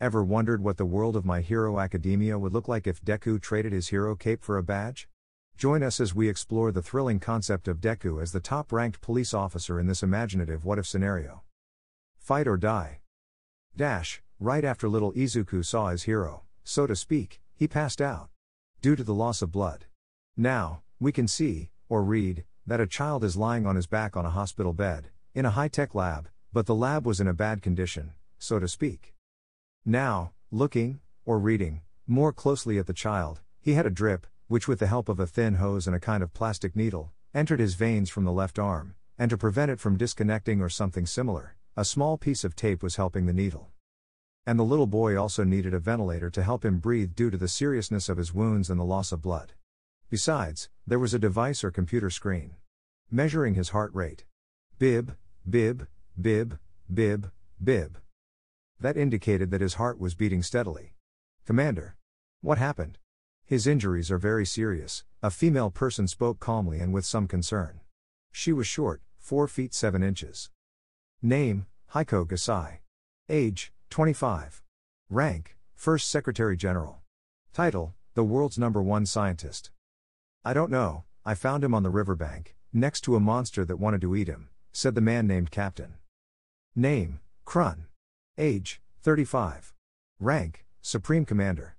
Ever wondered what the world of My Hero Academia would look like if Deku traded his hero cape for a badge? Join us as we explore the thrilling concept of Deku as the top-ranked police officer in this imaginative what-if scenario. Fight or die. Right after little Izuku saw his hero, so to speak, he passed out. Due to the loss of blood. Now, we can see, or read, that a child is lying on his back on a hospital bed, in a high-tech lab, but the lab was in a bad condition, so to speak. Now, looking, or reading, more closely at the child, he had a drip, which with the help of a thin hose and a kind of plastic needle, entered his veins from the left arm, and to prevent it from disconnecting or something similar, a small piece of tape was helping the needle. And the little boy also needed a ventilator to help him breathe due to the seriousness of his wounds and the loss of blood. Besides, there was a device or computer screen measuring his heart rate. Bib, bib, bib, bib, bib. That indicated that his heart was beating steadily. Commander. What happened? His injuries are very serious, a female person spoke calmly and with some concern. She was short, 4 feet 7 inches. Name, Heiko Gasai. Age, 25. Rank, First Secretary General. Title, the world's #1 scientist. I don't know, I found him on the riverbank, next to a monster that wanted to eat him, said the man named Captain. Name, Krun. Age, 35. Rank, Supreme Commander.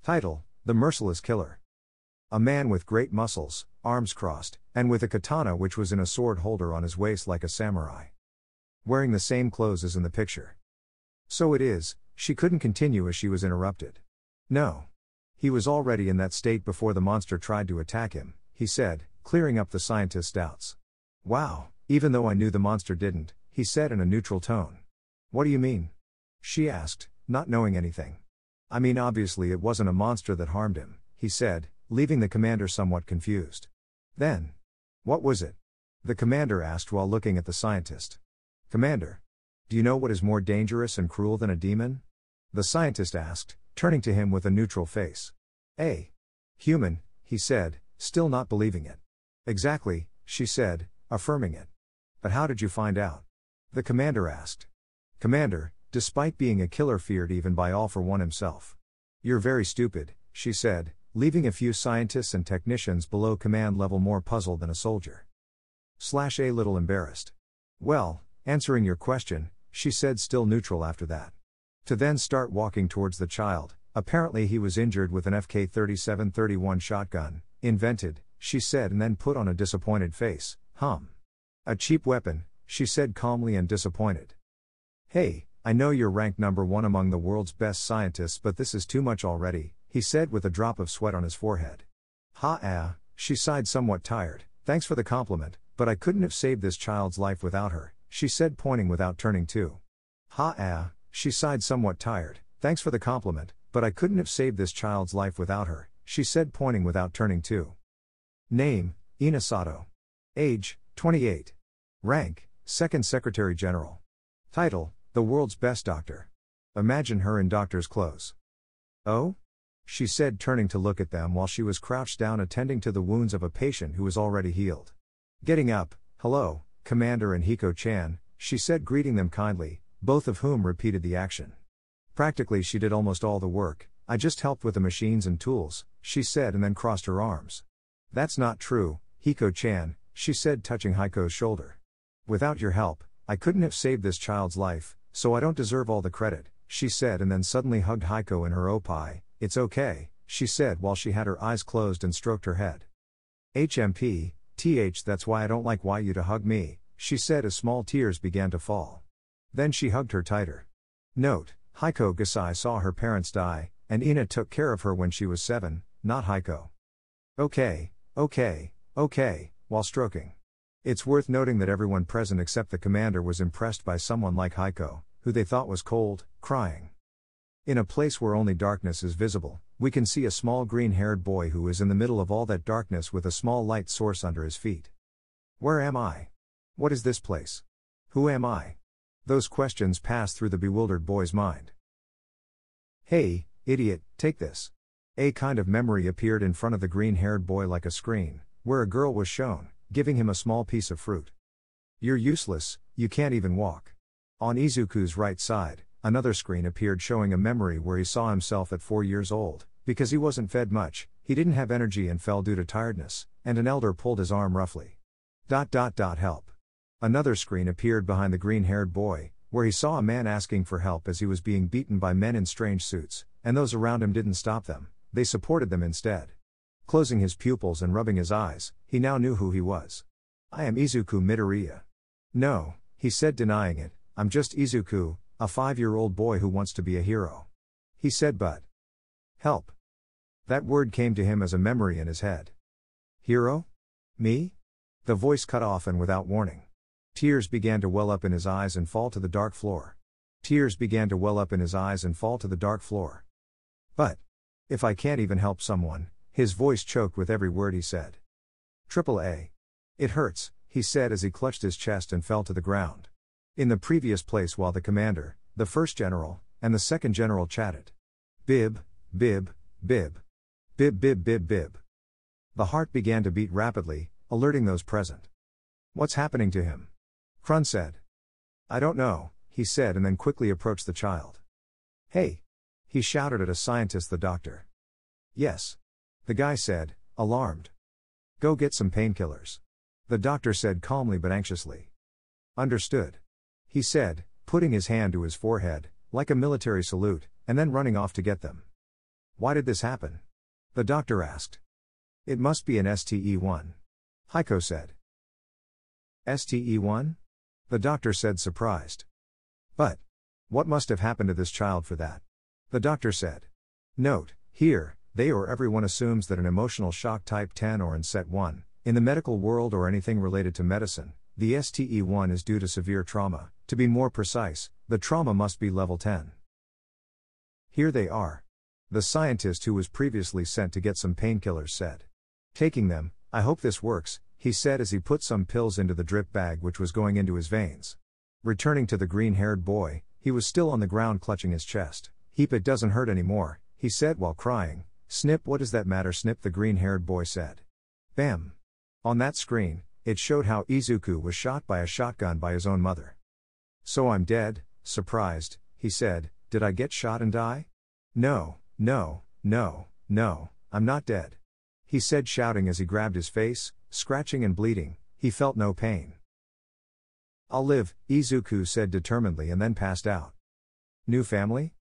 Title, the Merciless Killer. A man with great muscles, arms crossed, and with a katana which was in a sword holder on his waist like a samurai. Wearing the same clothes as in the picture. So it is, she couldn't continue as she was interrupted. No. He was already in that state before the monster tried to attack him, he said, clearing up the scientist's doubts. Wow, even though I knew the monster didn't, he said in a neutral tone. What do you mean? She asked, not knowing anything. I mean obviously it wasn't a monster that harmed him, he said, leaving the commander somewhat confused. Then. What was it? The commander asked while looking at the scientist. Commander. Do you know what is more dangerous and cruel than a demon? The scientist asked, turning to him with a neutral face. A human, he said, still not believing it. Exactly, she said, affirming it. But how did you find out? The commander asked. Commander, despite being a killer feared even by All for One himself. You're very stupid, she said, leaving a few scientists and technicians below command level more puzzled than a soldier. A little embarrassed. Well, answering your question, she said still neutral after that. To then start walking towards the child, apparently he was injured with an FK-37-31 shotgun, invented, she said and then put on a disappointed face, A cheap weapon, she said calmly and disappointed. Hey, I know you're ranked #1 among the world's best scientists but this is too much already, he said with a drop of sweat on his forehead. She sighed somewhat tired, thanks for the compliment, but I couldn't have saved this child's life without her, she said pointing without turning to. She sighed somewhat tired, thanks for the compliment, but I couldn't have saved this child's life without her, she said pointing without turning to. Name, Ina Sato. Age, 28. Rank, Second Secretary General. Title, the world's best doctor. Imagine her in doctor's clothes. Oh? She said turning to look at them while she was crouched down attending to the wounds of a patient who was already healed. Getting up, hello, Commander and Hiko-chan, she said greeting them kindly, both of whom repeated the action. Practically she did almost all the work, I just helped with the machines and tools, she said and then crossed her arms. That's not true, Hiko-chan, she said touching Heiko's shoulder. Without your help, I couldn't have saved this child's life, so I don't deserve all the credit, she said and then suddenly hugged Heiko in her opai. It's okay, she said while she had her eyes closed and stroked her head. That's why I don't like you to hug me, she said as small tears began to fall. Then she hugged her tighter. Note, Heiko Gasai saw her parents die, and Ina took care of her when she was 7, not Heiko. Okay, while stroking. It's worth noting that everyone present except the commander was impressed by someone like Heiko, who they thought was cold, crying. In a place where only darkness is visible, we can see a small green-haired boy who is in the middle of all that darkness with a small light source under his feet. Where am I? What is this place? Who am I? Those questions passed through the bewildered boy's mind. Hey, idiot, take this. A kind of memory appeared in front of the green-haired boy like a screen, where a girl was shown, giving him a small piece of fruit. You're useless, you can't even walk. On Izuku's right side, Another screen appeared showing a memory where he saw himself at 4 years old. Because he wasn't fed much, he didn't have energy and fell due to tiredness, and an elder pulled his arm roughly. Help. Another screen appeared behind the green-haired boy, where he saw a man asking for help as he was being beaten by men in strange suits, and those around him didn't stop them, they supported them instead. Closing his pupils and rubbing his eyes, he now knew who he was. I am Izuku Midoriya. No, he said, denying it, I'm just Izuku, a 5-year-old boy who wants to be a hero. He said, but help. That word came to him as a memory in his head. Hero? Me? The voice cut off, and without warning, tears began to well up in his eyes and fall to the dark floor. But if I can't even help someone, his voice choked with every word he said. AAA. It hurts, he said as he clutched his chest and fell to the ground. In the previous place, while the commander, the first general, and the second general chatted. Bib, bib, bib. Bib, bib, bib, bib. The heart began to beat rapidly, alerting those present. What's happening to him? Krun said. I don't know, he said, and then quickly approached the child. Hey! He shouted at a scientist, the doctor. Yes. The guy said, alarmed. Go get some painkillers. The doctor said calmly but anxiously. Understood. He said, putting his hand to his forehead, like a military salute, and then running off to get them. Why did this happen? The doctor asked. It must be an STE-1. Heiko said. STE-1? The doctor said, surprised. But what must have happened to this child for that? The doctor said. Note, here, they or everyone assumes that an emotional shock type 10 or in set 1, in the medical world or anything related to medicine, the STE-1 is due to severe trauma. To be more precise, the trauma must be level 10. Here they are. The scientist who was previously sent to get some painkillers said. Taking them, I hope this works, he said as he put some pills into the drip bag which was going into his veins. Returning to the green-haired boy, he was still on the ground clutching his chest. Heap, it doesn't hurt anymore, he said while crying. Snip, what does that matter, Snip, the green-haired boy said. Bam! On that screen, it showed how Izuku was shot by a shotgun by his own mother. So I'm dead, surprised, he said. Did I get shot and die? No, I'm not dead. He said, shouting as he grabbed his face, scratching and bleeding. He felt no pain. I'll live, Izuku said determinedly, and then passed out. New family?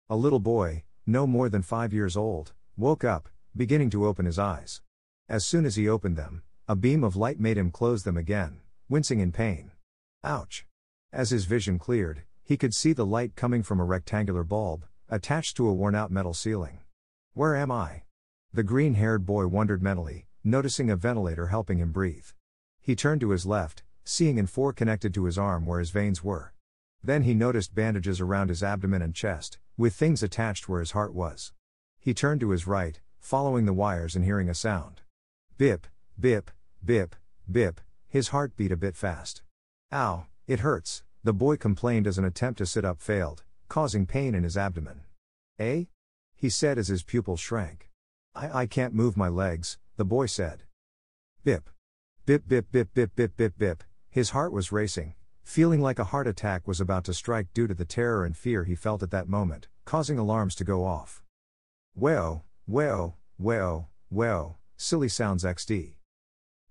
A little boy, no more than 5 years old, woke up, beginning to open his eyes. As soon as he opened them, a beam of light made him close them again, wincing in pain. Ouch! As his vision cleared, he could see the light coming from a rectangular bulb, attached to a worn-out metal ceiling. Where am I? The green-haired boy wondered mentally, noticing a ventilator helping him breathe. He turned to his left, seeing N4 connected to his arm where his veins were. Then he noticed bandages around his abdomen and chest, with things attached where his heart was. He turned to his right, following the wires and hearing a sound. Bip, bip, bip, bip, his heart beat a bit fast. Ow, it hurts, the boy complained as an attempt to sit up failed, causing pain in his abdomen. Eh? He said as his pupils shrank. I can't move my legs, the boy said. Bip. Bip bip bip bip bip bip bip, his heart was racing, feeling like a heart attack was about to strike due to the terror and fear he felt at that moment, causing alarms to go off. Weo, silly sounds XD.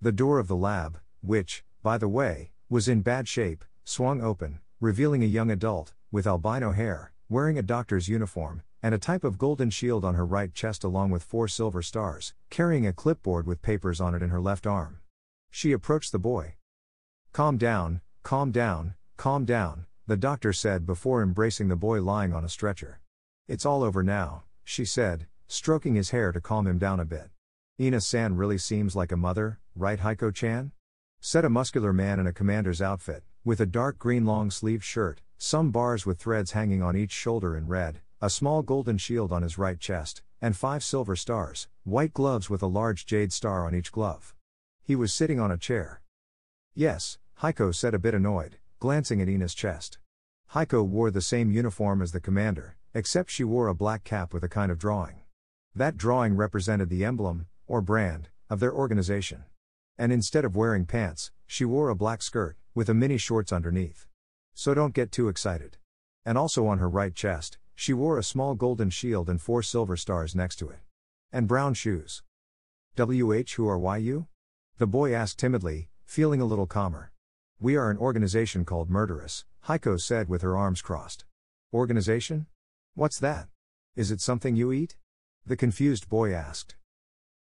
The door of the lab, which, by the way, was in bad shape, swung open, revealing a young adult, with albino hair, wearing a doctor's uniform, and a type of golden shield on her right chest along with 4 silver stars, carrying a clipboard with papers on it in her left arm. She approached the boy. Calm down, the doctor said before embracing the boy lying on a stretcher. It's all over now, she said, stroking his hair to calm him down a bit. Ina-san really seems like a mother, right, Heiko-chan? Said a muscular man in a commander's outfit, with a dark green long-sleeved shirt, some bars with threads hanging on each shoulder in red, a small golden shield on his right chest, and 5 silver stars, white gloves with a large jade star on each glove. He was sitting on a chair. Yes, Heiko said a bit annoyed, glancing at Ina's chest. Heiko wore the same uniform as the commander, except she wore a black cap with a kind of drawing. That drawing represented the emblem, or brand, of their organization. And instead of wearing pants, she wore a black skirt, with a mini shorts underneath. So don't get too excited. And also on her right chest, she wore a small golden shield and 4 silver stars next to it. And brown shoes. Who are you? The boy asked timidly, feeling a little calmer. We are an organization called Murderous, Heiko said with her arms crossed. Organization? What's that? Is it something you eat? The confused boy asked.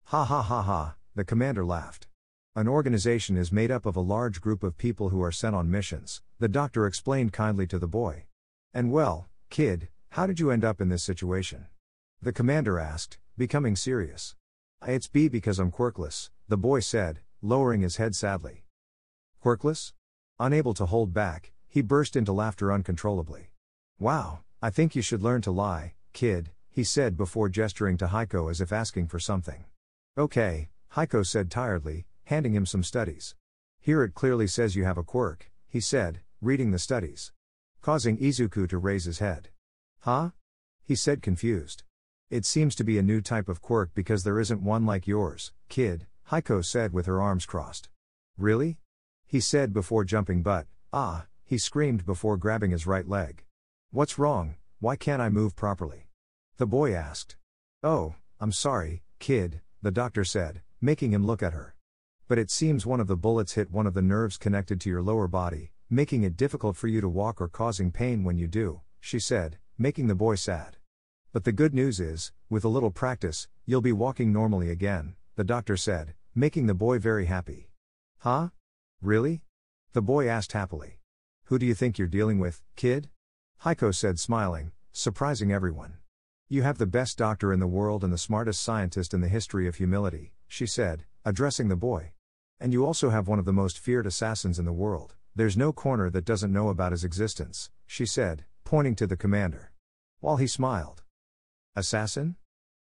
Ha ha ha ha, the commander laughed. An organization is made up of a large group of people who are sent on missions, the doctor explained kindly to the boy. And well, kid, how did you end up in this situation? The commander asked, becoming serious. It's because I'm quirkless, the boy said, lowering his head sadly. Quirkless? Unable to hold back, he burst into laughter uncontrollably. Wow, I think you should learn to lie, kid, he said before gesturing to Heiko as if asking for something. Okay, Heiko said tiredly, handing him some studies. Here it clearly says you have a quirk, he said, reading the studies. Causing Izuku to raise his head. Huh? He said confused. It seems to be a new type of quirk because there isn't one like yours, kid, Heiko said with her arms crossed. Really? He said before jumping he screamed before grabbing his right leg. What's wrong, why can't I move properly? The boy asked. Oh, I'm sorry, kid, the doctor said, making him look at her. But it seems one of the bullets hit one of the nerves connected to your lower body, making it difficult for you to walk or causing pain when you do, she said, making the boy sad. But the good news is, with a little practice, you'll be walking normally again, the doctor said, making the boy very happy. Huh? Really? The boy asked happily. Who do you think you're dealing with, kid? Heiko said smiling, surprising everyone. You have the best doctor in the world and the smartest scientist in the history of humility, she said, addressing the boy. And you also have one of the most feared assassins in the world. There's no corner that doesn't know about his existence, she said, pointing to the commander. While he smiled. Assassin?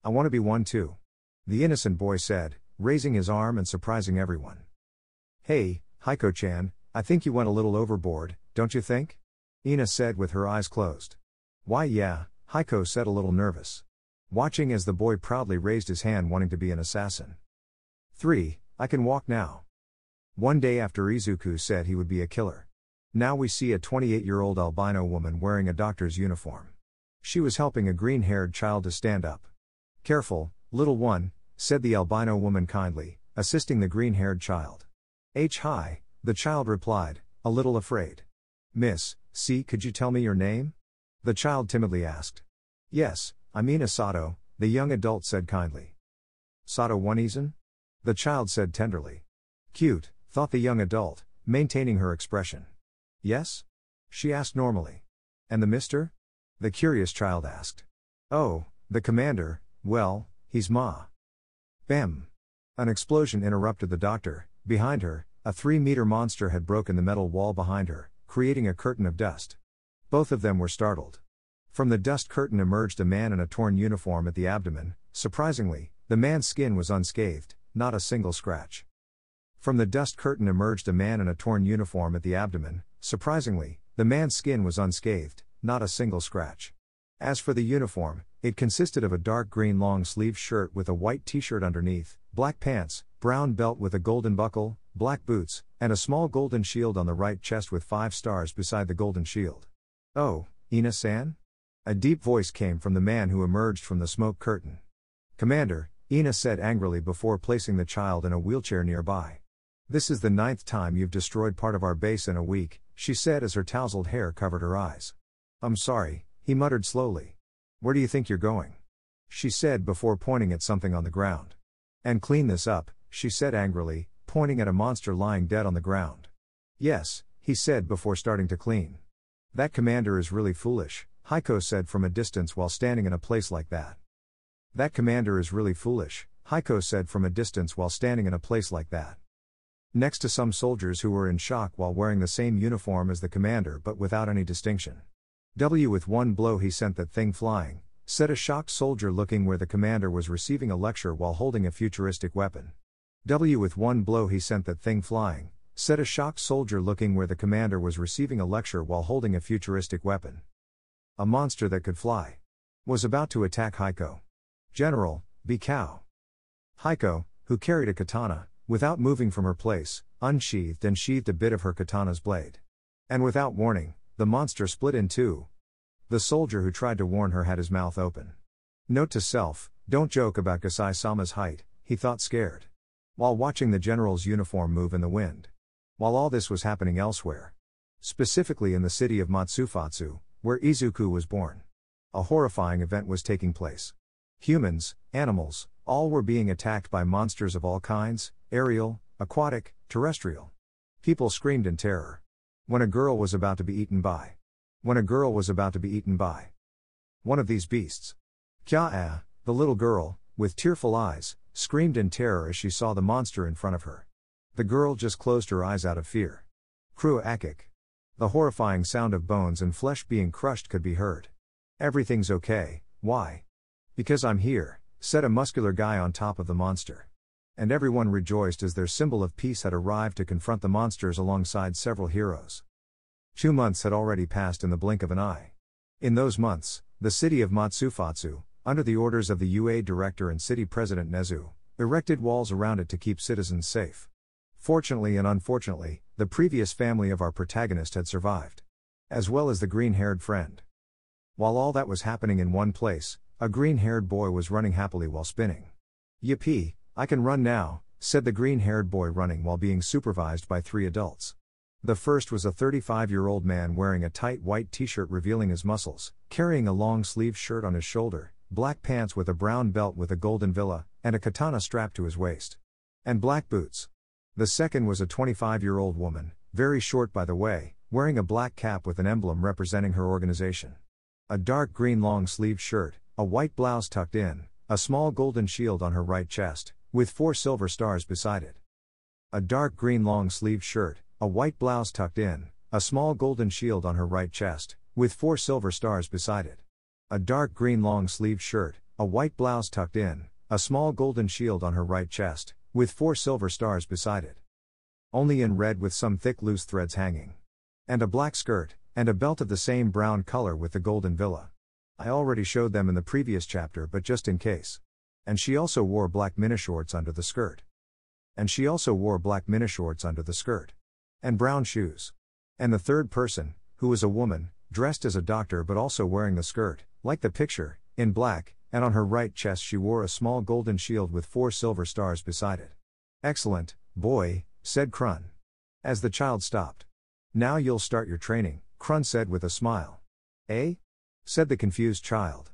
I want to be one too. The innocent boy said, raising his arm and surprising everyone. Hey, Heiko-chan, I think you went a little overboard, don't you think? Ina said with her eyes closed. Why yeah, Heiko said a little nervous. Watching as the boy proudly raised his hand wanting to be an assassin. 3. I can walk now. One day after Izuku said he would be a killer. Now we see a 28-year-old albino woman wearing a doctor's uniform. She was helping a green-haired child to stand up. Careful, little one, said the albino woman kindly, assisting the green-haired child. Hi, the child replied, a little afraid. Miss, could you tell me your name? The child timidly asked. Yes, I'm Ina Sato, the young adult said kindly. Sato One-Izan? The child said tenderly. Cute, thought the young adult, maintaining her expression. Yes? She asked normally. And the mister? The curious child asked. Oh, the commander, well, he's Ma. Bam! An explosion interrupted the doctor. Behind her, a 3-meter monster had broken the metal wall behind her, creating a curtain of dust. Both of them were startled. From the dust curtain emerged a man in a torn uniform at the abdomen. Surprisingly, the man's skin was unscathed, not a single scratch. From the dust curtain emerged a man in a torn uniform at the abdomen. Surprisingly, the man's skin was unscathed, not a single scratch. As for the uniform, it consisted of a dark green long-sleeved shirt with a white t-shirt underneath, black pants, brown belt with a golden buckle, black boots, and a small golden shield on the right chest with 5 stars beside the golden shield. Oh, Ina-san? A deep voice came from the man who emerged from the smoke curtain. Commander, Ina said angrily before placing the child in a wheelchair nearby. This is the 9th time you've destroyed part of our base in a week, she said as her tousled hair covered her eyes. I'm sorry, he muttered slowly. Where do you think you're going? She said before pointing at something on the ground. And clean this up, she said angrily, pointing at a monster lying dead on the ground. Yes, he said before starting to clean. That commander is really foolish, Heiko said from a distance while standing in a place like that. That commander is really foolish, Heiko said from a distance while standing in a place like that. Next to some soldiers who were in shock while wearing the same uniform as the commander but without any distinction. With one blow he sent that thing flying, said a shocked soldier looking where the commander was receiving a lecture while holding a futuristic weapon. With one blow he sent that thing flying, said a shocked soldier looking where the commander was receiving a lecture while holding a futuristic weapon. A monster that could fly was about to attack Heiko. General, be cow. Heiko, who carried a katana, without moving from her place, unsheathed and sheathed a bit of her katana's blade. And without warning, the monster split in two. The soldier who tried to warn her had his mouth open. Note to self, don't joke about Gasai-sama's height, he thought scared. While watching the general's uniform move in the wind. While all this was happening elsewhere. Specifically in the city of Matsufatsu, where Izuku was born. A horrifying event was taking place. Humans, animals, all were being attacked by monsters of all kinds, aerial, aquatic, terrestrial. People screamed in terror. When a girl was about to be eaten by. One of these beasts. Kya-ah, the little girl, with tearful eyes, screamed in terror as she saw the monster in front of her. The girl just closed her eyes out of fear. Krua-akik. The horrifying sound of bones and flesh being crushed could be heard. Everything's okay, why? Because I'm here, said a muscular guy on top of the monster. And everyone rejoiced as their symbol of peace had arrived to confront the monsters alongside several heroes. 2 months had already passed in the blink of an eye. In those months, the city of Matsufatsu, under the orders of the UA director and city president Nezu, erected walls around it to keep citizens safe. Fortunately and unfortunately, the previous family of our protagonist had survived. As well as the green-haired friend. While all that was happening in one place, a green-haired boy was running happily while spinning. Yippee, I can run now, said the green-haired boy running while being supervised by 3 adults. The first was a 35-year-old man wearing a tight white t-shirt revealing his muscles, carrying a long-sleeved shirt on his shoulder, black pants with a brown belt with a golden villa, and a katana strapped to his waist. And black boots. The second was a 25-year-old woman, very short by the way, wearing a black cap with an emblem representing her organization. A dark green long-sleeved shirt, a white blouse tucked in, a small golden shield on her right chest, with 4 silver stars beside it. A dark green long-sleeved shirt, a white blouse tucked in, a small golden shield on her right chest, with 4 silver stars beside it. A dark green long-sleeved shirt, a white blouse tucked in, a small golden shield on her right chest, with 4 silver stars beside it. Only in red with some thick loose threads hanging. And a black skirt, and a belt of the same brown color with the golden villa. I already showed them in the previous chapter but just in case. And she also wore black minishorts under the skirt. And brown shoes. And the third person, who was a woman, dressed as a doctor but also wearing the skirt, like the picture, in black, and on her right chest she wore a small golden shield with 4 silver stars beside it. Excellent, boy, said Krun. As the child stopped. Now you'll start your training, Krun said with a smile. Eh? Said the confused child.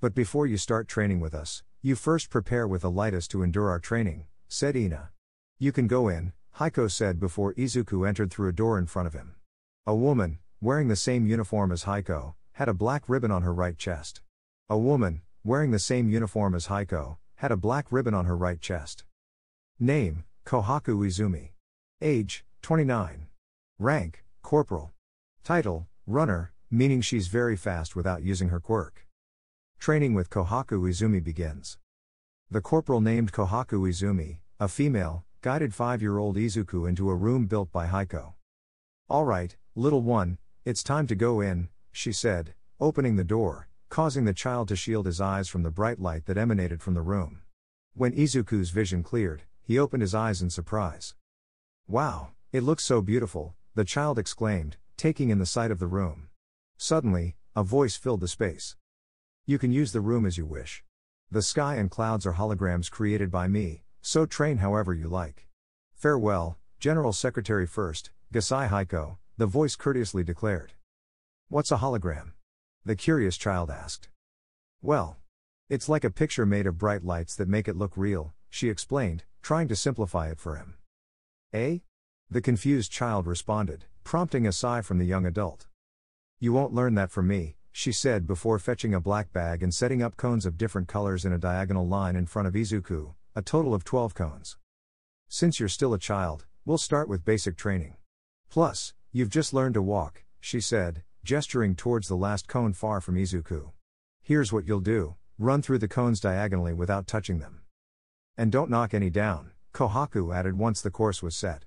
But before you start training with us, you first prepare with Elitis to endure our training, said Ina. You can go in, Heiko said before Izuku entered through a door in front of him. A woman, wearing the same uniform as Heiko, had a black ribbon on her right chest. A woman, wearing the same uniform as Heiko, had a black ribbon on her right chest. Name, Kohaku Izumi. Age, 29. Rank, Corporal. Title, Runner, meaning she's very fast without using her quirk. Training with Kohaku Izumi begins. The corporal named Kohaku Izumi, a female, guided 5-year-old Izuku into a room built by Heiko. Alright, little one, it's time to go in, she said, opening the door, causing the child to shield his eyes from the bright light that emanated from the room. When Izuku's vision cleared, he opened his eyes in surprise. Wow, it looks so beautiful, the child exclaimed, taking in the sight of the room. Suddenly, a voice filled the space. You can use the room as you wish. The sky and clouds are holograms created by me, so train however you like. Farewell, General Secretary First, Gasai Heiko, the voice courteously declared. What's a hologram? The curious child asked. Well, it's like a picture made of bright lights that make it look real, she explained, trying to simplify it for him. Eh? The confused child responded, prompting a sigh from the young adult. You won't learn that from me, she said before fetching a black bag and setting up cones of different colors in a diagonal line in front of Izuku, a total of 12 cones. Since you're still a child, we'll start with basic training. Plus, you've just learned to walk, she said, gesturing towards the last cone far from Izuku. Here's what you'll do, run through the cones diagonally without touching them. And don't knock any down, Kohaku added once the course was set.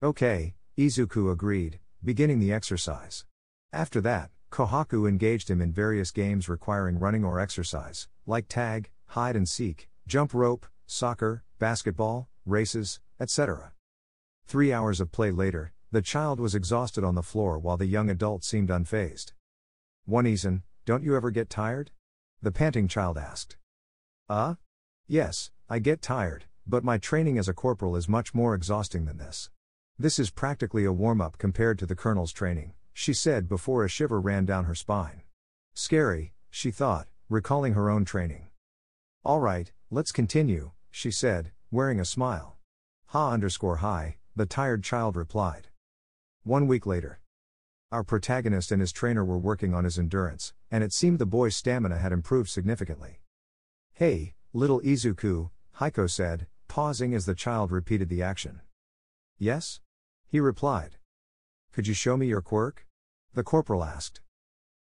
Okay, Izuku agreed, beginning the exercise. After that, Kohaku engaged him in various games requiring running or exercise, like tag, hide and seek, jump rope, soccer, basketball, races, etc. 3 hours of play later, the child was exhausted on the floor while the young adult seemed unfazed. One-Eason, don't you ever get tired? The panting child asked. Yes, I get tired, but my training as a corporal is much more exhausting than this. This is practically a warm-up compared to the colonel's training, she said before a shiver ran down her spine. Scary, she thought, recalling her own training. All right, let's continue, she said, wearing a smile. Hi, the tired child replied. 1 week later. Our protagonist and his trainer were working on his endurance, and it seemed the boy's stamina had improved significantly. Hey, little Izuku, Heiko said, pausing as the child repeated the action. Yes? He replied. Could you show me your quirk? The corporal asked.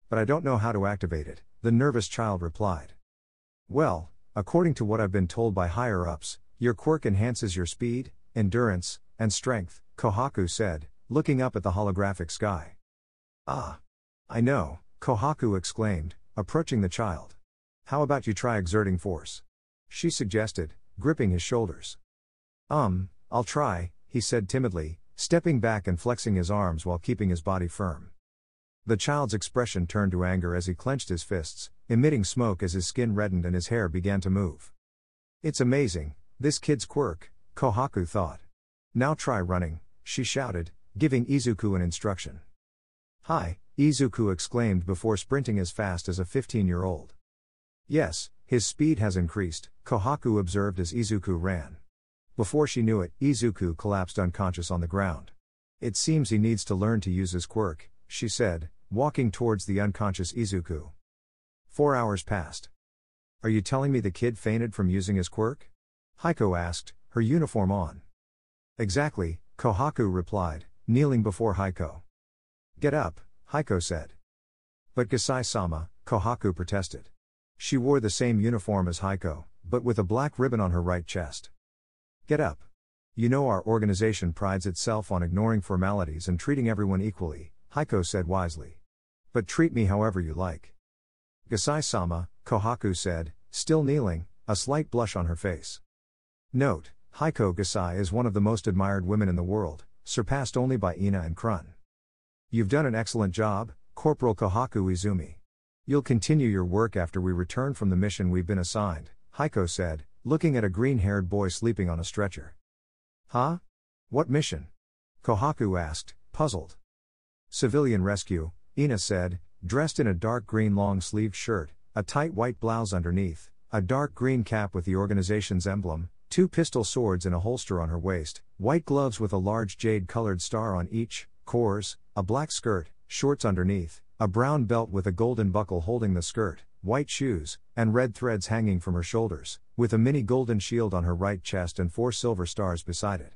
But I don't know how to activate it, the nervous child replied. Well, according to what I've been told by higher-ups, your quirk enhances your speed, endurance, and strength, Kohaku said, looking up at the holographic sky. Ah. I know, Kohaku exclaimed, approaching the child. How about you try exerting force? She suggested, gripping his shoulders. I'll try, he said timidly, stepping back and flexing his arms while keeping his body firm. The child's expression turned to anger as he clenched his fists, emitting smoke as his skin reddened and his hair began to move. It's amazing, this kid's quirk, Kohaku thought. Now try running, she shouted, giving Izuku an instruction. Hi, Izuku exclaimed before sprinting as fast as a 15-year-old. Yes, his speed has increased, Kohaku observed as Izuku ran. Before she knew it, Izuku collapsed unconscious on the ground. It seems he needs to learn to use his quirk, she said, walking towards the unconscious Izuku. 4 hours passed. Are you telling me the kid fainted from using his quirk? Heiko asked, her uniform on. Exactly, Kohaku replied, kneeling before Heiko. Get up, Heiko said. But Gasai-sama, Kohaku protested. She wore the same uniform as Heiko, but with a black ribbon on her right chest. Get up. You know our organization prides itself on ignoring formalities and treating everyone equally, Heiko said wisely. But treat me however you like. Gasai-sama, Kohaku said, still kneeling, a slight blush on her face. Note, Heiko Gasai is one of the most admired women in the world, surpassed only by Ina and Krun. You've done an excellent job, Corporal Kohaku Izumi. You'll continue your work after we return from the mission we've been assigned, Heiko said, looking at a green-haired boy sleeping on a stretcher. Huh? What mission? Kohaku asked, puzzled. Civilian rescue, Ina said, dressed in a dark green long-sleeved shirt, a tight white blouse underneath, a dark green cap with the organization's emblem, 2 pistol swords in a holster on her waist, white gloves with a large jade-colored star on each, cores, a black skirt, shorts underneath, a brown belt with a golden buckle holding the skirt, white shoes, and red threads hanging from her shoulders, with a mini golden shield on her right chest and 4 silver stars beside it.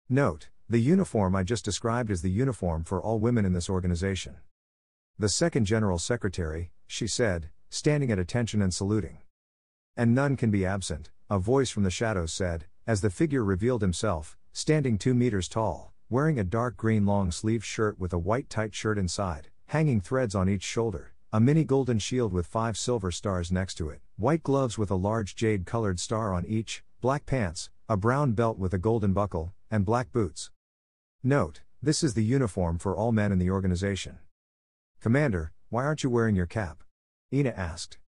Note, the uniform I just described is the uniform for all women in this organization. The second general secretary, she said, standing at attention and saluting. And none can be absent, a voice from the shadows said, as the figure revealed himself, standing 2 meters tall, wearing a dark green long-sleeved shirt with a white tight shirt inside, hanging threads on each shoulder, a mini golden shield with 5 silver stars next to it, white gloves with a large jade-colored star on each, black pants, a brown belt with a golden buckle, and black boots. Note, this is the uniform for all men in the organization. Commander, why aren't you wearing your cap? Ina asked.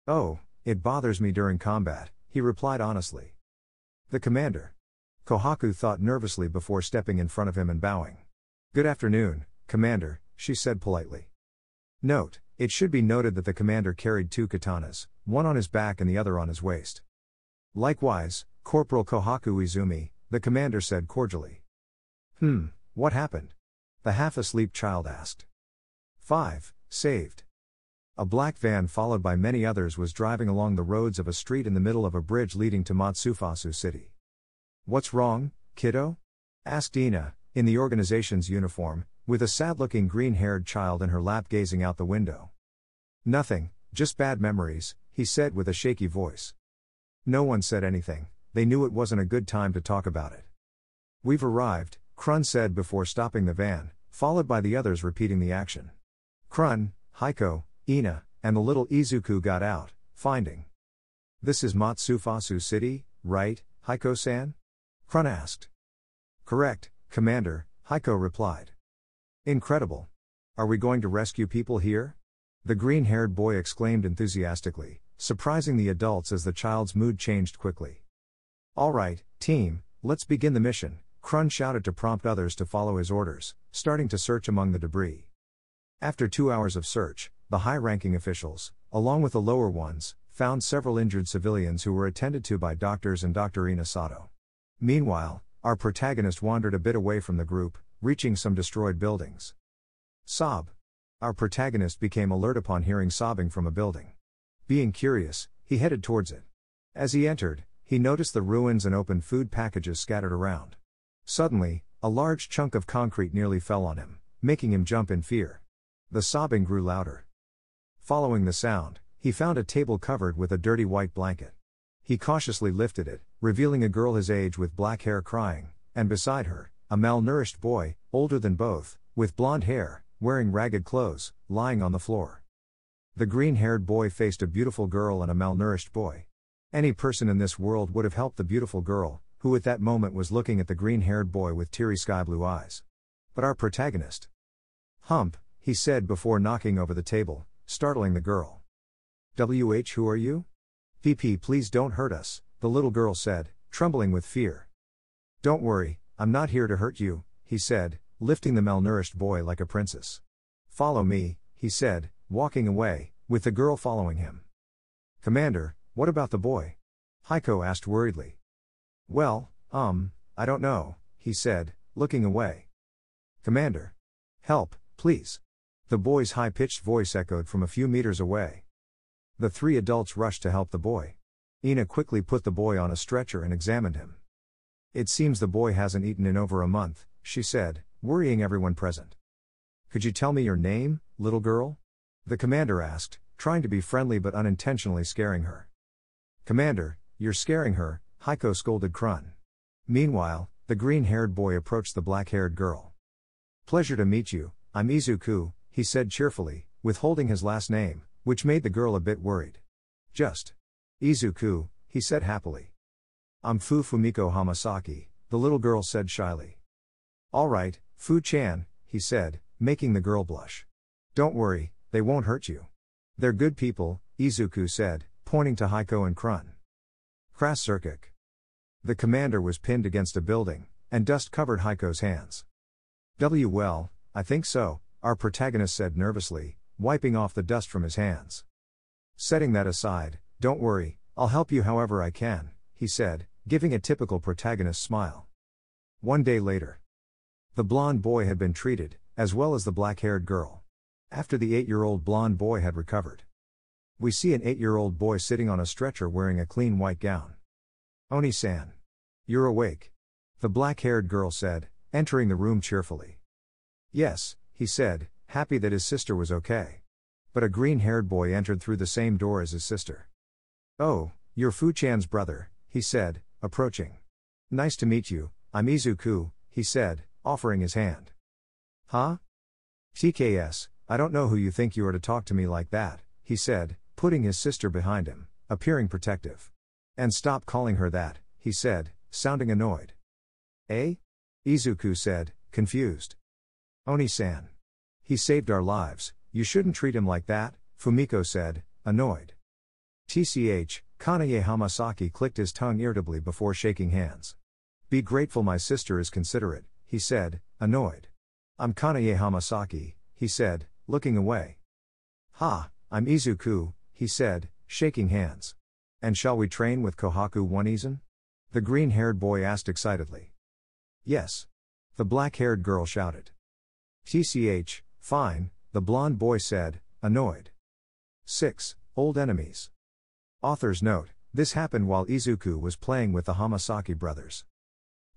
Oh, it bothers me during combat, he replied honestly. The commander. Kohaku thought nervously before stepping in front of him and bowing. Good afternoon, Commander, she said politely. Note, it should be noted that the commander carried 2 katanas, one on his back and the other on his waist. Likewise, Corporal Kohaku Izumi, the commander said cordially. What happened? The half-asleep child asked. 5, saved. A black van followed by many others was driving along the roads of a street in the middle of a bridge leading to Matsufasu City. What's wrong, kiddo? Asked Ina, in the organization's uniform, with a sad-looking green-haired child in her lap gazing out the window. Nothing, just bad memories, he said with a shaky voice. No one said anything, they knew it wasn't a good time to talk about it. We've arrived, Krun said before stopping the van, followed by the others repeating the action. Krun, Heiko, Ina, and the little Izuku got out, finding. This is Matsufasu City, right, Heiko-san? Krun asked. Correct, Commander, Heiko replied. Incredible. Are we going to rescue people here? The green-haired boy exclaimed enthusiastically, surprising the adults as the child's mood changed quickly. "All right, team, let's begin the mission," Krun shouted to prompt others to follow his orders, starting to search among the debris. After 2 hours of search, the high-ranking officials, along with the lower ones, found several injured civilians who were attended to by doctors and Dr. Ina Sato. Meanwhile, our protagonist wandered a bit away from the group, reaching some destroyed buildings. Sob. Our protagonist became alert upon hearing sobbing from a building. Being curious, he headed towards it. As he entered, he noticed the ruins and open food packages scattered around. Suddenly, a large chunk of concrete nearly fell on him, making him jump in fear. The sobbing grew louder. Following the sound, he found a table covered with a dirty white blanket. He cautiously lifted it, revealing a girl his age with black hair crying, and beside her, a malnourished boy, older than both, with blonde hair, wearing ragged clothes, lying on the floor. The green-haired boy faced a beautiful girl and a malnourished boy. Any person in this world would have helped the beautiful girl, who at that moment was looking at the green-haired boy with teary sky-blue eyes. But our protagonist. "Hump," he said before knocking over the table, startling the girl. "Who are you?" "VP, please don't hurt us," the little girl said, trembling with fear. "Don't worry, I'm not here to hurt you," he said, lifting the malnourished boy like a princess. "Follow me," he said, walking away, with the girl following him. "Commander, what about the boy?" Heiko asked worriedly. "Well, I don't know," he said, looking away. "Commander. Help, please." The boy's high-pitched voice echoed from a few meters away. The 3 adults rushed to help the boy. Ina quickly put the boy on a stretcher and examined him. "It seems the boy hasn't eaten in over a month," she said, worrying everyone present. "Could you tell me your name, little girl?" the commander asked, trying to be friendly but unintentionally scaring her. "Commander, you're scaring her," Heiko scolded Krun. Meanwhile, the green-haired boy approached the black-haired girl. "Pleasure to meet you, I'm Izuku," he said cheerfully, withholding his last name, which made the girl a bit worried. "Just Izuku," he said happily. "I'm Fumiko Hamasaki," the little girl said shyly. "All right, Fu-chan," he said, making the girl blush. "Don't worry, they won't hurt you. They're good people," Izuku said, pointing to Heiko and Krun. Crass Circuit. The commander was pinned against a building, and dust covered Heiko's hands. Well, I think so," our protagonist said nervously, wiping off the dust from his hands. "Setting that aside, don't worry, I'll help you however I can," he said, giving a typical protagonist smile. 1 day later. The blonde boy had been treated, as well as the black-haired girl. After the 8-year-old blonde boy had recovered, we see an 8-year-old boy sitting on a stretcher wearing a clean white gown. "Oni-san. You're awake," the black-haired girl said, entering the room cheerfully. "Yes," he said, happy that his sister was okay. But a green-haired boy entered through the same door as his sister. "Oh, you're Fu-chan's brother," he said, approaching. "Nice to meet you, I'm Izuku," he said, offering his hand. "Huh? TKS, I don't know who you think you are to talk to me like that," he said, putting his sister behind him, appearing protective. "And stop calling her that," he said, sounding annoyed. "Eh?" Izuku said, confused. "Oni-san. He saved our lives, you shouldn't treat him like that," Fumiko said, annoyed. TCH, Kanae Hamasaki clicked his tongue irritably before shaking hands. "Be grateful my sister is considerate," he said, annoyed. "I'm Kanae Hamasaki," he said, looking away. "Ha, I'm Izuku," he said, shaking hands. "And shall we train with Kohaku One-Izan?" the green-haired boy asked excitedly. "Yes," the black-haired girl shouted. TCH, fine, the blonde boy said, annoyed. 6. Old enemies. Author's note: this happened while Izuku was playing with the Hamasaki brothers.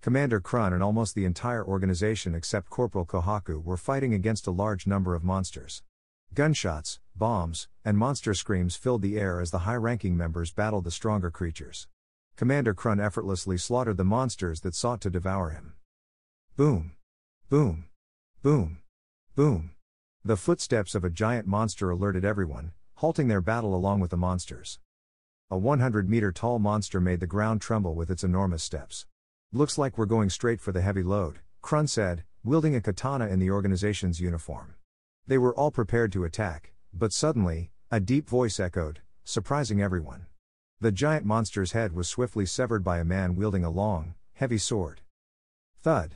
Commander Krun and almost the entire organization except Corporal Kohaku were fighting against a large number of monsters. Gunshots, bombs, and monster screams filled the air as the high-ranking members battled the stronger creatures. Commander Krun effortlessly slaughtered the monsters that sought to devour him. Boom! Boom! Boom! Boom! The footsteps of a giant monster alerted everyone, halting their battle along with the monsters. A 100-meter-tall monster made the ground tremble with its enormous steps. "Looks like we're going straight for the heavy load," Krun said, wielding a katana in the organization's uniform. They were all prepared to attack, but suddenly, a deep voice echoed, surprising everyone. The giant monster's head was swiftly severed by a man wielding a long, heavy sword. Thud.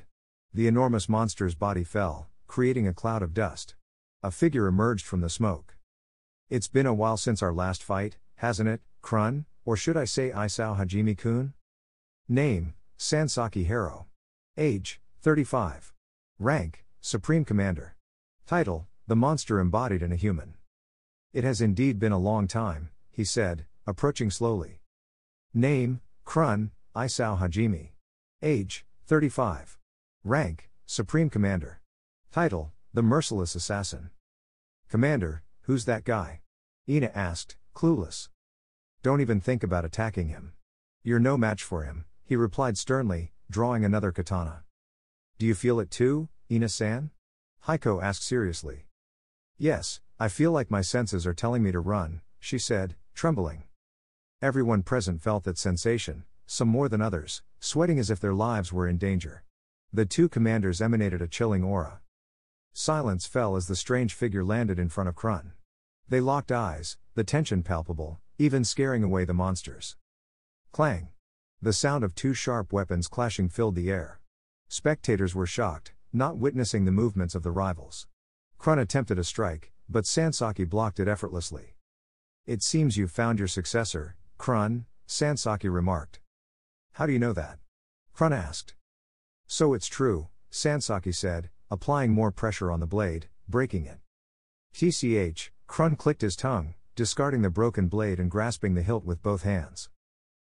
The enormous monster's body fell, creating a cloud of dust. A figure emerged from the smoke. It's been a while since our last fight, hasn't it, Krun, or should I say Isao Hajime-kun? Name, Sansaki Haro. Age, 35. Rank, Supreme Commander. Title, the monster embodied in a human. It has indeed been a long time, he said, approaching slowly. Name, Krun, Isao Hajime. Age, 35. Rank, Supreme Commander. Title, the Merciless Assassin. Commander, who's that guy? Ina asked, clueless. Don't even think about attacking him. You're no match for him, he replied sternly, drawing another katana. Do you feel it too, Ina-san? Heiko asked seriously. Yes, I feel like my senses are telling me to run, she said, trembling. Everyone present felt that sensation, some more than others, sweating as if their lives were in danger. The two commanders emanated a chilling aura. Silence fell as the strange figure landed in front of Krun. They locked eyes, the tension palpable, even scaring away the monsters. Clang! The sound of two sharp weapons clashing filled the air. Spectators were shocked, not witnessing the movements of the rivals. Krun attempted a strike, but Sansaki blocked it effortlessly. It seems you've found your successor, Krun, Sansaki remarked. How do you know that? Krun asked. So it's true, Sansaki said, applying more pressure on the blade, breaking it. TCH, Krun clicked his tongue, discarding the broken blade and grasping the hilt with both hands.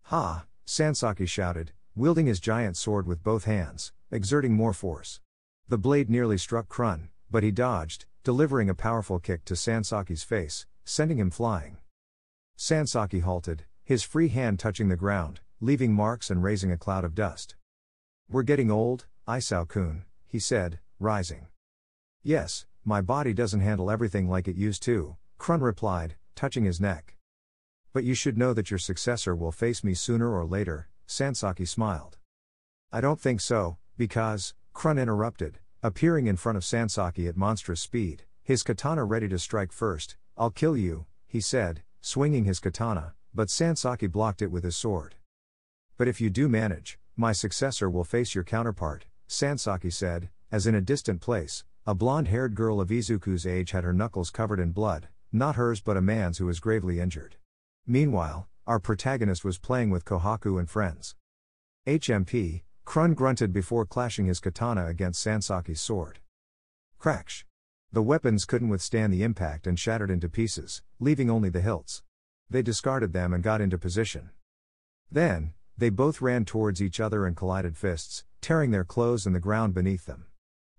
Ha! Sansaki shouted, wielding his giant sword with both hands, exerting more force. The blade nearly struck Krun, but he dodged, delivering a powerful kick to Sansaki's face, sending him flying. Sansaki halted, his free hand touching the ground, leaving marks and raising a cloud of dust. We're getting old, Isao-kun, he said, rising. Yes, my body doesn't handle everything like it used to, Krun replied, touching his neck. But you should know that your successor will face me sooner or later, Sansaki smiled. I don't think so, because, Krun interrupted, appearing in front of Sansaki at monstrous speed, his katana ready to strike first. I'll kill you, he said, swinging his katana, but Sansaki blocked it with his sword. But if you do manage, my successor will face your counterpart, Sansaki said, as in a distant place, a blonde-haired girl of Izuku's age had her knuckles covered in blood, not hers but a man's who was gravely injured. Meanwhile, our protagonist was playing with Kohaku and friends. HMP, Krun grunted before clashing his katana against Sansaki's sword. Crash! The weapons couldn't withstand the impact and shattered into pieces, leaving only the hilts. They discarded them and got into position. Then, they both ran towards each other and collided fists, tearing their clothes and the ground beneath them.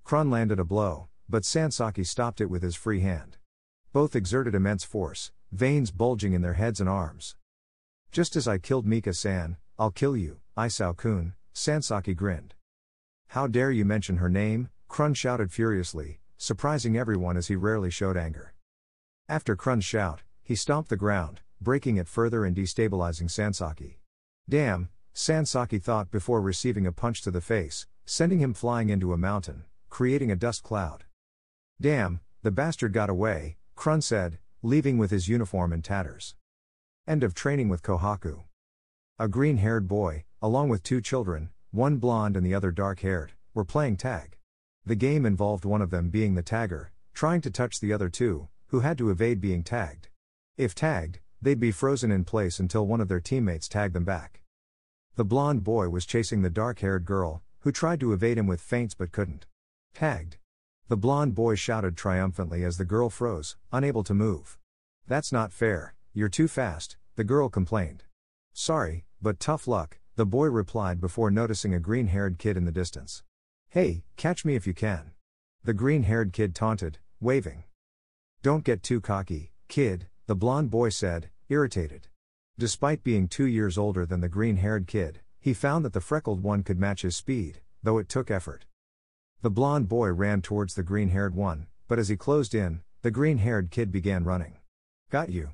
Krun landed a blow, but Sansaki stopped it with his free hand. Both exerted immense force, veins bulging in their heads and arms. Just as I killed Mika-san, I'll kill you, Isao-kun, Sansaki grinned. How dare you mention her name, Krun shouted furiously, surprising everyone as he rarely showed anger. After Krun's shout, he stomped the ground, breaking it further and destabilizing Sansaki. Damn, Sansaki thought before receiving a punch to the face, sending him flying into a mountain, creating a dust cloud. Damn, the bastard got away, Krun said, leaving with his uniform in tatters. End of training with Kohaku. A green-haired boy, along with two children, one blonde and the other dark-haired, were playing tag. The game involved one of them being the tagger, trying to touch the other two, who had to evade being tagged. If tagged, they'd be frozen in place until one of their teammates tagged them back. The blonde boy was chasing the dark-haired girl, who tried to evade him with feints but couldn't. Tagged. The blonde boy shouted triumphantly as the girl froze, unable to move. That's not fair, you're too fast, the girl complained. Sorry, but tough luck, the boy replied before noticing a green-haired kid in the distance. Hey, catch me if you can. The green-haired kid taunted, waving. Don't get too cocky, kid, the blonde boy said, irritated. Despite being 2 years older than the green-haired kid, he found that the freckled one could match his speed, though it took effort. The blonde boy ran towards the green-haired one, but as he closed in, the green-haired kid began running. Got you.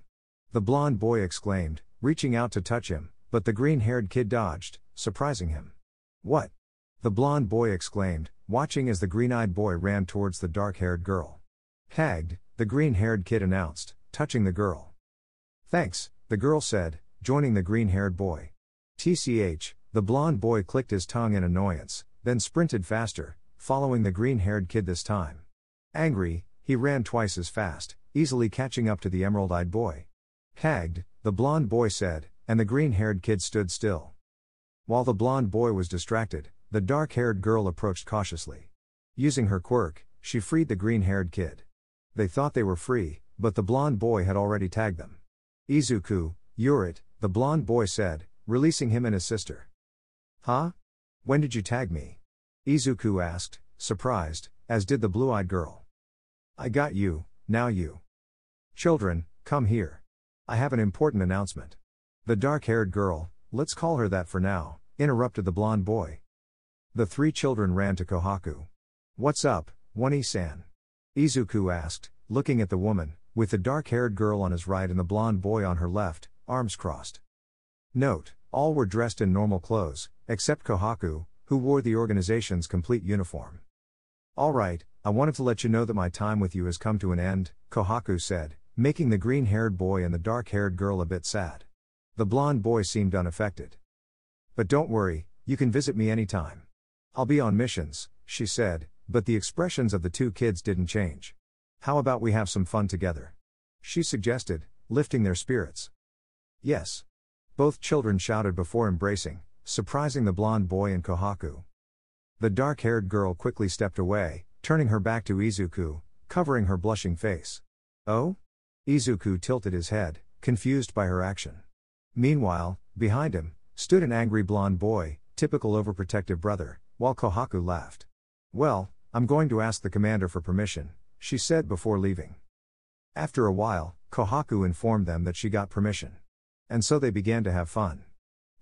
The blonde boy exclaimed, reaching out to touch him, but the green-haired kid dodged, surprising him. What? The blonde boy exclaimed, watching as the green-eyed boy ran towards the dark-haired girl. Tagged, the green-haired kid announced, touching the girl. Thanks, the girl said, joining the green-haired boy. TCH, the blonde boy clicked his tongue in annoyance, then sprinted faster, following the green-haired kid this time. Angry, he ran twice as fast, easily catching up to the emerald-eyed boy. Hagged, the blonde boy said, and the green-haired kid stood still. While the blonde boy was distracted, the dark-haired girl approached cautiously. Using her quirk, she freed the green-haired kid. They thought they were free, but the blonde boy had already tagged them. Izuku, you're it, the blonde boy said, releasing him and his sister. Huh? When did you tag me? Izuku asked, surprised, as did the blue-eyed girl. I got you, now you. Children, come here. I have an important announcement. The dark-haired girl, let's call her that for now, interrupted the blonde boy. The three children ran to Kohaku. What's up, One-E-san? Izuku asked, looking at the woman, with the dark-haired girl on his right and the blonde boy on her left, arms crossed. Note, all were dressed in normal clothes, except Kohaku, who wore the organization's complete uniform. All right, I wanted to let you know that my time with you has come to an end, Kohaku said, making the green-haired boy and the dark-haired girl a bit sad. The blonde boy seemed unaffected. But don't worry, you can visit me anytime. I'll be on missions, she said, but the expressions of the two kids didn't change. How about we have some fun together? She suggested, lifting their spirits. Yes. Both children shouted before embracing, surprising the blonde boy and Kohaku. The dark-haired girl quickly stepped away, turning her back to Izuku, covering her blushing face. Oh? Izuku tilted his head, confused by her action. Meanwhile, behind him, stood an angry blonde boy, typical overprotective brother, while Kohaku laughed. Well, I'm going to ask the commander for permission, she said before leaving. After a while, Kohaku informed them that she got permission. And so they began to have fun.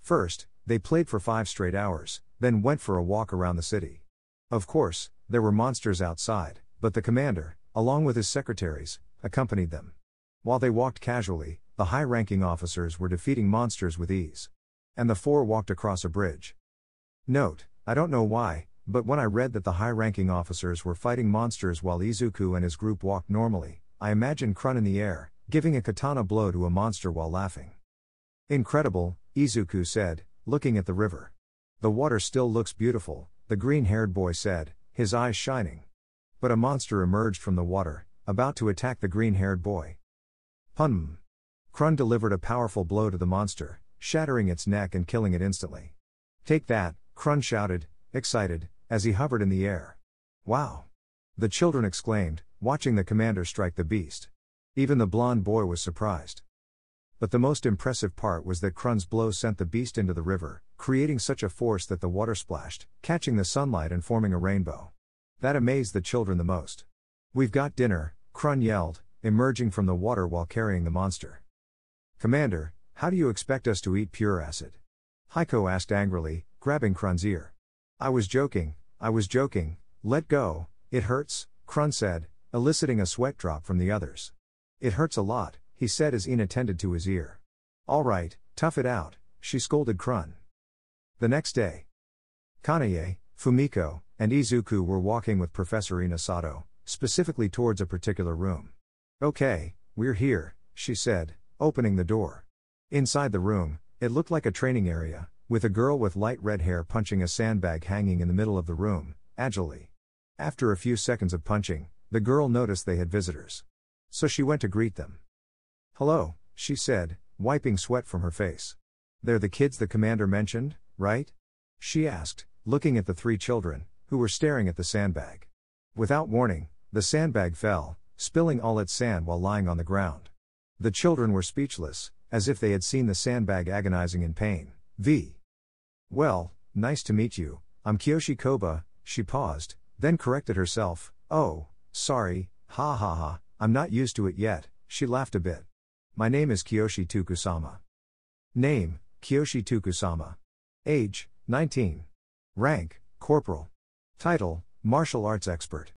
First, they played for 5 straight hours, then went for a walk around the city. Of course, there were monsters outside, but the commander, along with his secretaries, accompanied them. While they walked casually, the high-ranking officers were defeating monsters with ease. And the four walked across a bridge. Note, I don't know why, but when I read that the high-ranking officers were fighting monsters while Izuku and his group walked normally, I imagined Krun in the air, giving a katana blow to a monster while laughing. Incredible, Izuku said, looking at the river. The water still looks beautiful, the green-haired boy said, his eyes shining. But a monster emerged from the water, about to attack the green-haired boy. Punm. Krun delivered a powerful blow to the monster, shattering its neck and killing it instantly. Take that, Krun shouted, excited, as he hovered in the air. Wow! The children exclaimed, watching the commander strike the beast. Even the blonde boy was surprised. But the most impressive part was that Krun's blow sent the beast into the river, creating such a force that the water splashed, catching the sunlight and forming a rainbow. That amazed the children the most. We've got dinner, Krun yelled, emerging from the water while carrying the monster. Commander, how do you expect us to eat pure acid? Heiko asked angrily, grabbing Krun's ear. I was joking, let go, it hurts, Krun said, eliciting a sweat drop from the others. It hurts a lot, he said as Ina tended to his ear. All right, tough it out, she scolded Krun. The next day, Kanae, Fumiko, and Izuku were walking with Professor Inasato, specifically towards a particular room. Okay, we're here, she said, opening the door. Inside the room, it looked like a training area, with a girl with light red hair punching a sandbag hanging in the middle of the room, agilely. After a few seconds of punching, the girl noticed they had visitors. So she went to greet them. Hello, she said, wiping sweat from her face. They're the kids the commander mentioned, right? She asked, looking at the 3 children, who were staring at the sandbag. Without warning, the sandbag fell, spilling all its sand while lying on the ground. The children were speechless, as if they had seen the sandbag agonizing in pain. Well, nice to meet you, I'm Kiyoshi Koba, she paused, then corrected herself, oh, sorry, ha ha ha, I'm not used to it yet, she laughed a bit. My name is Kiyoshi Tokusama. Name, Kiyoshi Tokusama. Age, 19. Rank, Corporal. Title, Martial Arts Expert.